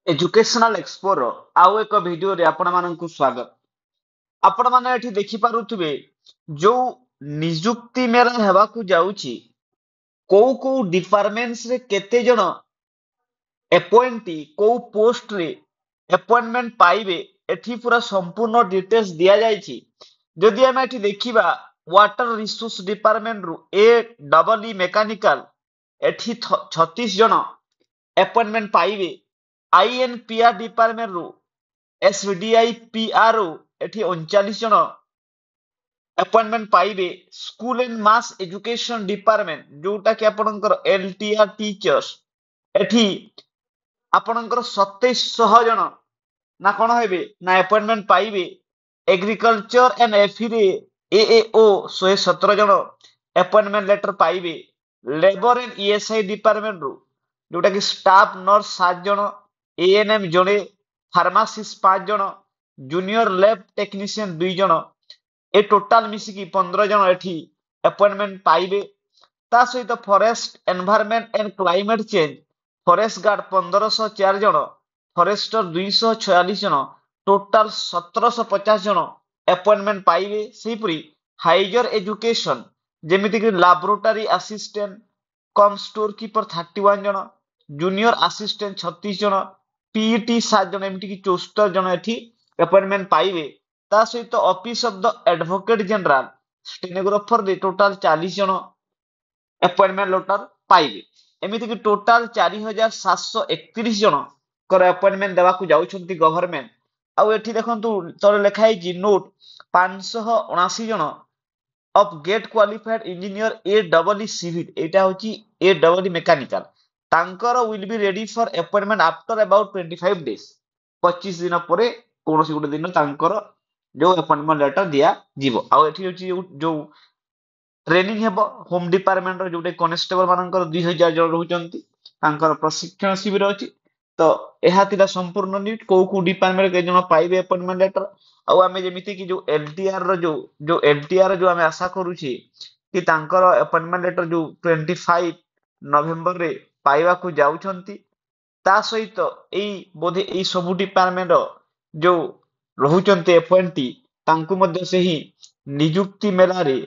Educational एक्सपोर आउ एक video रे आपण माननकु स्वागत। आपण माने एठी देखि पारुथिबे जो निजुक्ति मेरा हेबाकू जाउची को डिपार्टमेंट्स रे केते जण अपॉइंटी को पोस्ट रे अपॉइंटमेंट पाइबे एठी पूरा संपूर्ण डिटेल्स दिया जायछि। जदि हम एठी देखिबा वाटर रिसोर्स डिपार्टमेंट रु ए डबल ई मैकेनिकल एठी 36 जण अपॉइंटमेंट पाइबे। आईएनपीआर डिपार्टमेंट रु एसडीआई पीआर रु एठी 39 जण अपॉइंटमेंट पाइबे। School and mass education department जोटा कि आपनकर एलटीआर टीचर्स एठी आपनकर 2700 जण ना कोन हेबे ना अपॉइंटमेंट पाइबे। एग्रीकल्चर एंड एफी रे एएओ 117 जण अपॉइंटमेंट लेटर पाइबे। लेबर एंड ईएसआई डिपार्टमेंट रु जोटा कि स्टाफ नर्स 7 जण, एएनएम जणे, फार्मासिस्ट 5 जण, जूनियर लैब टेक्नीशियन 2 जण, ए टोटाल मिसिकी 15 जण एठी अपॉइंटमेंट पाइबे। ता सहित forest environment and climate change forest guard 1504 जण, फॉरेस्टर 246 जण, टोटाल 1750 जण अपॉइंटमेंट पाइबे। सेहिपरि हाइजर एजुकेशन जेमिति कि लैबोरेटरी असिस्टेंट कम स्टोर कीपर 31 जण, जूनियर असिस्टेंट 36 जण, पीईटी 7 जण एमिति कि 74 जण एठी अपॉइंटमेंट पाइबे। ता सहित office of the advocate general stenographer they total 40 जण अपॉइंटमेंट लेटर पाइबे। एमिति कि टोटाल 4731 जण कर अपॉइंटमेंट देबाकू जाउछंती गवर्नमेंट। आउ एठी देखंतु तले लेखा है नोट 579 जण of GATE qualified engineer A double E civil एटा होची ए डबल ई मैकेनिकल तांकर will be ready for appointment after about 25 days 25 दिन परे कोनोसी गुटे दिन तांकर जो अपॉइंटमेंट लेटर दिया जीवो। आउ एठी होची जो ट्रेनिंग हेबो होम डिपार्टमेंट रो जोटे कॉन्स्टेबल मानकर 2000 जण रहउचंती तांकर प्रशिक्षण शिविर अछि। तो एहा तिला संपूर्ण न्यूज को डिपार्टमेंट के जण पाइबे अपॉइंटमेंट लेटर। आउ आमे जेमिति कि जो एलटीआर रो जो एलटीआर जो आमे आशा करूछि कि तांकर अपॉइंटमेंट लेटर जो 25 नवेम्बर रे पाइबा को जाउछंती। ता सहित एई बोधे एई सबु डिपार्टमेंट जो रहुचंती अपॉइंटी तांकु मध्ये सेही नियुक्ति मेला रे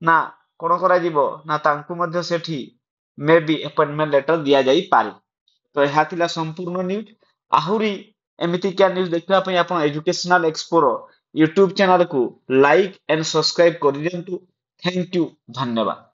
ना कोन करा जीवो ना तांकु मध्ये सेठी मे बी अपॉइंटमेंट लेटर दिया जाई पारे। तो यह थिला संपूर्ण न्यूज। आहुरी एमिति क्या न्यूज देखिबा पई आपण एजुकेशनल एक्सप्लोर यूट्यूब चैनल को लाइक एंड सब्सक्राइब कर दियंतु। थैंक यू, धन्यवाद।